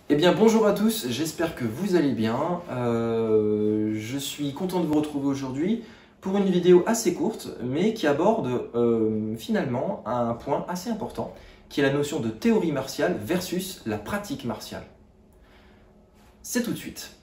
Eh bien bonjour à tous, j'espère que vous allez bien. Je suis content de vous retrouver aujourd'hui pour une vidéo assez courte mais qui aborde finalement un point assez important qui est la notion de théorie martiale versus la pratique martiale. C'est tout de suite.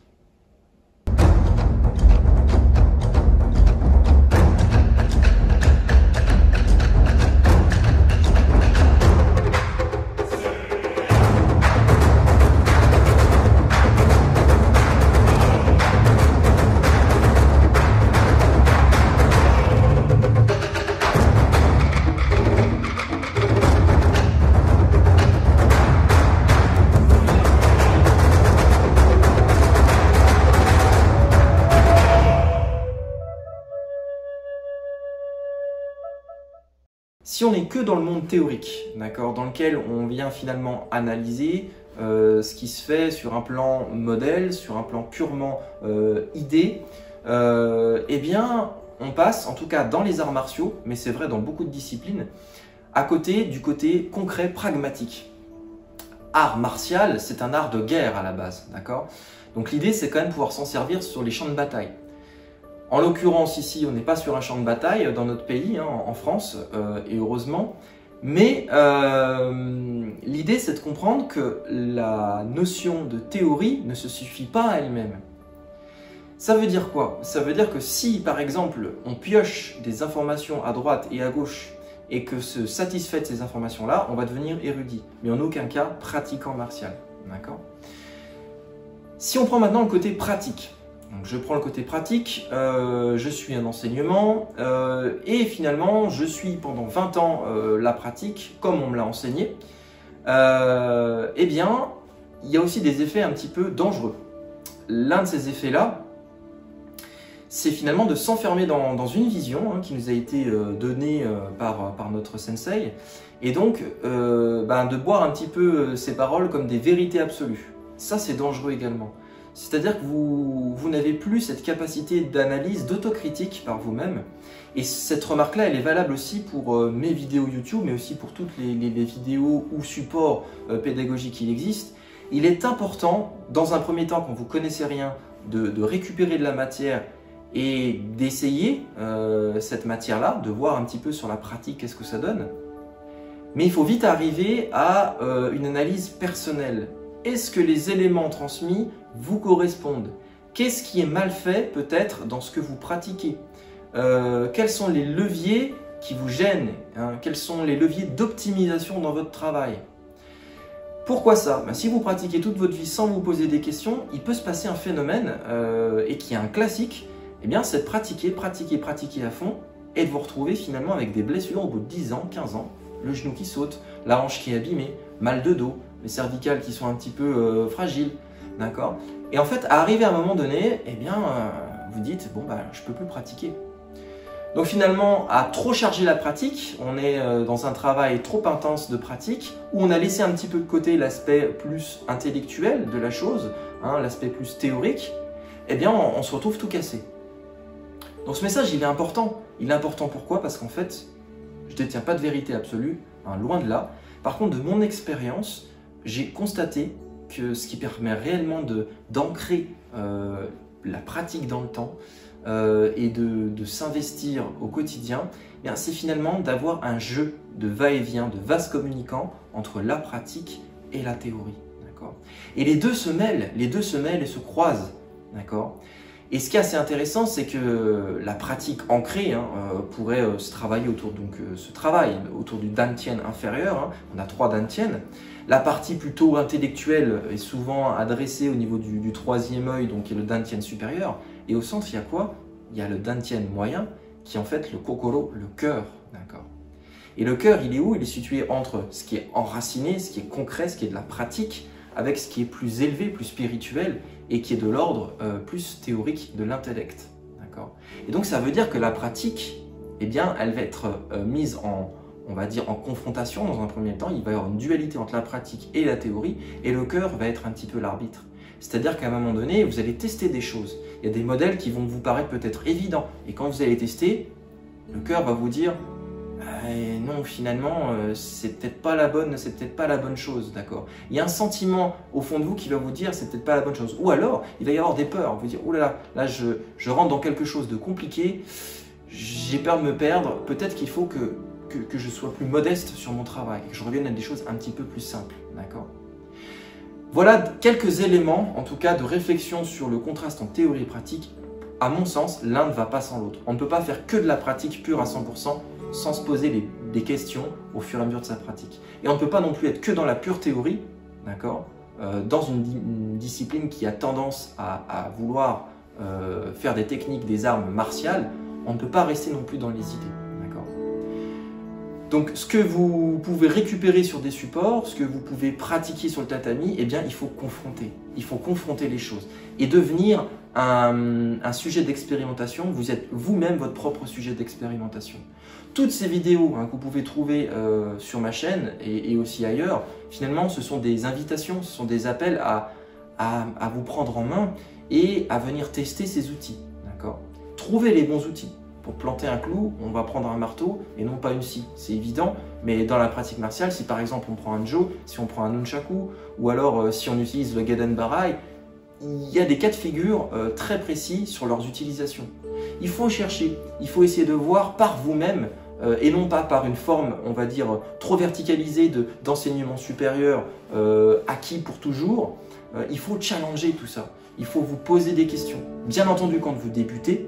Si on n'est que dans le monde théorique, d'accord, dans lequel on vient finalement analyser ce qui se fait sur un plan modèle, sur un plan purement idée, eh bien on passe, en tout cas dans les arts martiaux, mais c'est vrai dans beaucoup de disciplines, à côté du côté concret, pragmatique. Art martial, c'est un art de guerre à la base, d'accord? Donc l'idée c'est quand même pouvoir s'en servir sur les champs de bataille. En l'occurrence ici, on n'est pas sur un champ de bataille dans notre pays, hein, en France, et heureusement. Mais l'idée, c'est de comprendre que la notion de théorie ne se suffit pas à elle-même. Ça veut dire quoi? Ça veut dire que si, par exemple, on pioche des informations à droite et à gauche et que se satisfait de ces informations-là, on va devenir érudit, mais en aucun cas pratiquant martial. D'accord? Si on prend maintenant le côté pratique, donc je prends le côté pratique, je suis un enseignement et finalement je suis pendant 20 ans la pratique comme on me l'a enseigné. Eh bien, il y a aussi des effets un petit peu dangereux. L'un de ces effets-là, c'est finalement de s'enfermer dans une vision qui nous a été donnée par notre sensei et donc de boire un petit peu ces paroles comme des vérités absolues. Ça, c'est dangereux également. C'est-à-dire que vous n'avez plus cette capacité d'analyse, d'autocritique par vous-même. Et cette remarque-là, elle est valable aussi pour mes vidéos YouTube, mais aussi pour toutes les vidéos ou supports pédagogiques qu'il existe. Il est important, dans un premier temps, quand vous ne connaissez rien, de récupérer de la matière et d'essayer cette matière-là, de voir un petit peu sur la pratique qu'est-ce que ça donne. Mais il faut vite arriver à une analyse personnelle. Est-ce que les éléments transmis vous correspondent? Qu'est-ce qui est mal fait peut-être dans ce que vous pratiquez? Quels sont les leviers qui vous gênent, hein? Quels sont les leviers d'optimisation dans votre travail? Pourquoi ça? Si vous pratiquez toute votre vie sans vous poser des questions, il peut se passer un phénomène et qui est un classique, eh bien c'est de pratiquer à fond et de vous retrouver finalement avec des blessures au bout de 10 ans, 15 ans, le genou qui saute, la hanche qui est abîmée, mal de dos, les cervicales qui sont un petit peu fragiles, d'accord? Et en fait, à arriver à un moment donné, eh bien, vous dites, bon, je peux plus pratiquer. Donc finalement, à trop charger la pratique, on est dans un travail trop intense de pratique, où on a laissé un petit peu de côté l'aspect plus intellectuel de la chose, hein, l'aspect plus théorique, eh bien, on se retrouve tout cassé. Donc ce message, il est important. Il est important pourquoi? Parce qu'en fait, je ne détiens pas de vérité absolue, hein, loin de là. Par contre, de mon expérience, j'ai constaté que ce qui permet réellement d'ancrer la pratique dans le temps et de s'investir au quotidien, c'est finalement d'avoir un jeu de va-et-vient, de vase communicant entre la pratique et la théorie. Et les deux se mêlent et se croisent. Et ce qui est assez intéressant, c'est que la pratique ancrée pourrait se travailler autour, autour du dantian inférieur. On a 3 dantians. La partie plutôt intellectuelle est souvent adressée au niveau du 3e œil, donc qui est le dantian supérieur. Et au centre, il y a quoi? Il y a le dantian moyen, qui est en fait le kokoro, le cœur. Et le cœur, il est où? Il est situé entre ce qui est enraciné, ce qui est concret, ce qui est de la pratique, avec ce qui est plus élevé, plus spirituel, et qui est de l'ordre plus théorique de l'intellect. Et donc ça veut dire que la pratique, eh bien, elle va être mise en, on va dire, en confrontation dans un premier temps. Il va y avoir une dualité entre la pratique et la théorie, et le cœur va être un petit peu l'arbitre. C'est-à-dire qu'à un moment donné, vous allez tester des choses. Il y a des modèles qui vont vous paraître peut-être évidents, et quand vous allez tester, le cœur va vous dire Et non, finalement, c'est peut-être pas la bonne chose, d'accord. Il y a un sentiment au fond de vous qui va vous dire c'est peut-être pas la bonne chose. Ou alors, il va y avoir des peurs. Vous dire, oh là, je rentre dans quelque chose de compliqué, j'ai peur de me perdre, peut-être qu'il faut que je sois plus modeste sur mon travail, que je revienne à des choses un petit peu plus simples, d'accord. Voilà quelques éléments, en tout cas, de réflexion sur le contraste en théorie et pratique. À mon sens, l'un ne va pas sans l'autre. On ne peut pas faire que de la pratique pure à 100% sans se poser des questions au fur et à mesure de sa pratique. Et on ne peut pas non plus être que dans la pure théorie, d'accord, dans une discipline qui a tendance à vouloir faire des techniques, des armes martiales. On ne peut pas rester non plus dans les idées, d'accord. Donc, ce que vous pouvez récupérer sur des supports, ce que vous pouvez pratiquer sur le tatami, eh bien, il faut confronter. Il faut confronter les choses et devenir un sujet d'expérimentation. Vous êtes vous-même votre propre sujet d'expérimentation. Toutes ces vidéos que vous pouvez trouver sur ma chaîne et aussi ailleurs, finalement, ce sont des invitations, ce sont des appels à vous prendre en main et à venir tester ces outils, d'accord. Trouvez les bons outils. Pour planter un clou, on va prendre un marteau et non pas une scie. C'est évident, mais dans la pratique martiale, si par exemple on prend un jo, si on prend un nunchaku, ou alors si on utilise le Gaden Barai, il y a des cas de figure très précis sur leurs utilisations. Il faut chercher, il faut essayer de voir par vous-même et non pas par une forme, on va dire, trop verticalisée d'enseignement supérieur acquis pour toujours. Il faut challenger tout ça, il faut vous poser des questions. Bien entendu, quand vous débutez,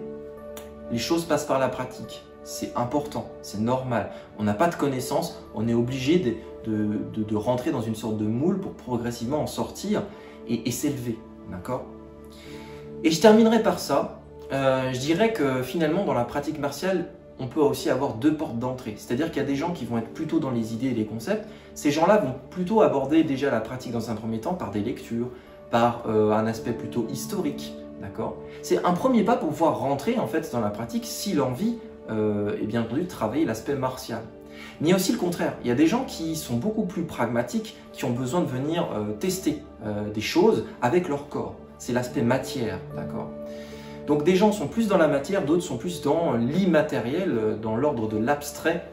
les choses passent par la pratique. C'est important, c'est normal. On n'a pas de connaissances, on est obligé de rentrer dans une sorte de moule pour progressivement en sortir et s'élever. D'accord? Et je terminerai par ça. Je dirais que finalement, dans la pratique martiale, on peut aussi avoir deux portes d'entrée. C'est-à-dire qu'il y a des gens qui vont être plutôt dans les idées et les concepts. Ces gens-là vont plutôt aborder déjà la pratique dans un premier temps par des lectures, par un aspect plutôt historique. D'accord? C'est un premier pas pour pouvoir rentrer en fait dans la pratique si l'envie est bien entendu de travailler l'aspect martial. Mais il y a aussi le contraire. Il y a des gens qui sont beaucoup plus pragmatiques, qui ont besoin de venir tester des choses avec leur corps. C'est l'aspect matière, d'accord? Donc des gens sont plus dans la matière, d'autres sont plus dans l'immatériel, dans l'ordre de l'abstrait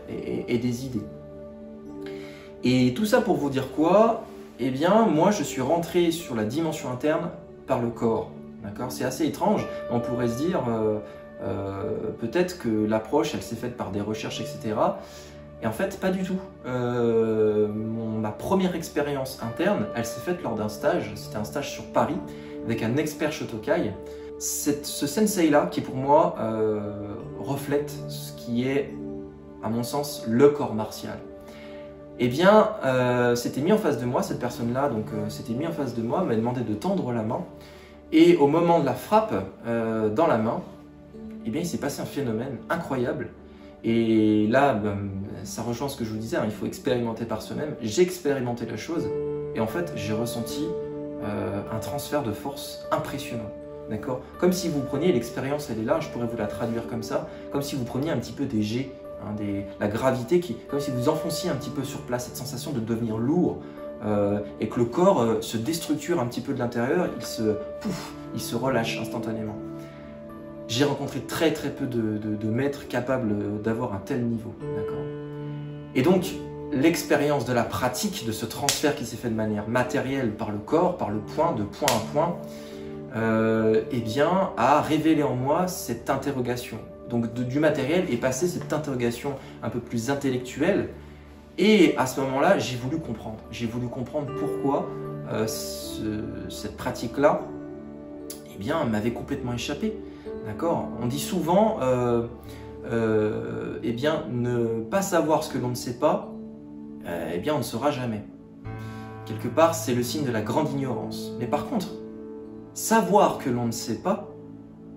et des idées. Et tout ça pour vous dire quoi? Eh bien, moi je suis rentré sur la dimension interne par le corps. C'est assez étrange, on pourrait se dire peut-être que l'approche elle s'est faite par des recherches, etc. Et en fait, pas du tout. Ma première expérience interne, elle s'est faite lors d'un stage, c'était un stage sur Paris, avec un expert Shotokai. Ce sensei-là, qui pour moi reflète ce qui est, à mon sens, le corps martial. Eh bien, s'était mis en face de moi, cette personne-là, donc s'était mis en face de moi, m'a demandé de tendre la main. Et au moment de la frappe dans la main, eh bien, il s'est passé un phénomène incroyable. Et là, ça rejoint ce que je vous disais, il faut expérimenter par soi-même. J'ai expérimenté la chose et en fait, j'ai ressenti un transfert de force impressionnant. D'accord? Comme si vous preniez, l'expérience, elle est là, je pourrais vous la traduire comme ça, comme si vous preniez un petit peu des jets, la gravité, comme si vous enfonciez un petit peu sur place, cette sensation de devenir lourd. Et que le corps se déstructure un petit peu de l'intérieur, il se relâche instantanément. J'ai rencontré très peu de maîtres capables d'avoir un tel niveau. Et donc, l'expérience de la pratique, de ce transfert qui s'est fait de manière matérielle par le corps, par le point, de point à point, eh bien, a révélé en moi cette interrogation. Donc, du matériel est passée cette interrogation un peu plus intellectuelle. Et à ce moment-là, j'ai voulu comprendre. J'ai voulu comprendre pourquoi cette pratique-là, eh bien, m'avait complètement échappé. D'accord? On dit souvent, eh bien, ne pas savoir ce que l'on ne sait pas, eh bien, on ne saura jamais. Quelque part, c'est le signe de la grande ignorance. Mais par contre, savoir que l'on ne sait pas,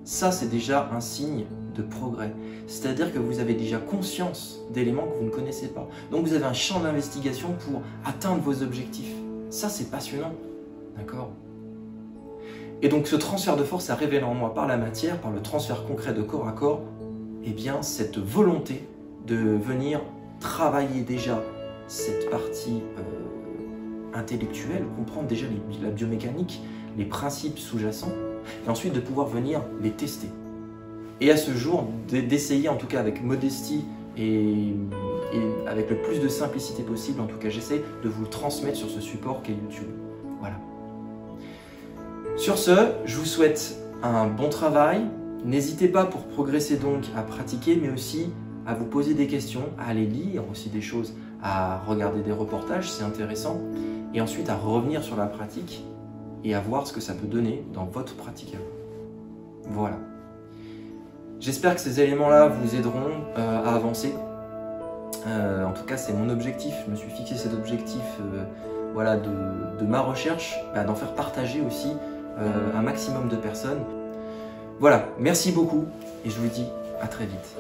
ça, c'est déjà un signe de progrès. C'est-à-dire que vous avez déjà conscience d'éléments que vous ne connaissez pas. Donc vous avez un champ d'investigation pour atteindre vos objectifs. Ça, c'est passionnant. D'accord? Et donc ce transfert de force a révélé en moi par la matière, par le transfert concret de corps à corps, eh bien cette volonté de venir travailler déjà cette partie intellectuelle, comprendre déjà la biomécanique, les principes sous-jacents, et ensuite de pouvoir venir les tester. Et à ce jour, d'essayer en tout cas avec modestie et avec le plus de simplicité possible. En tout cas, j'essaie de vous le transmettre sur ce support qu'est YouTube. Voilà. Sur ce, je vous souhaite un bon travail. N'hésitez pas pour progresser donc à pratiquer, mais aussi à vous poser des questions, à aller lire aussi des choses, à regarder des reportages, c'est intéressant, et ensuite à revenir sur la pratique et à voir ce que ça peut donner dans votre pratique à vous. Voilà. J'espère que ces éléments-là vous aideront à avancer. En tout cas, c'est mon objectif. Je me suis fixé cet objectif voilà, de ma recherche, d'en faire partager aussi un maximum de personnes. Voilà, merci beaucoup et je vous dis à très vite.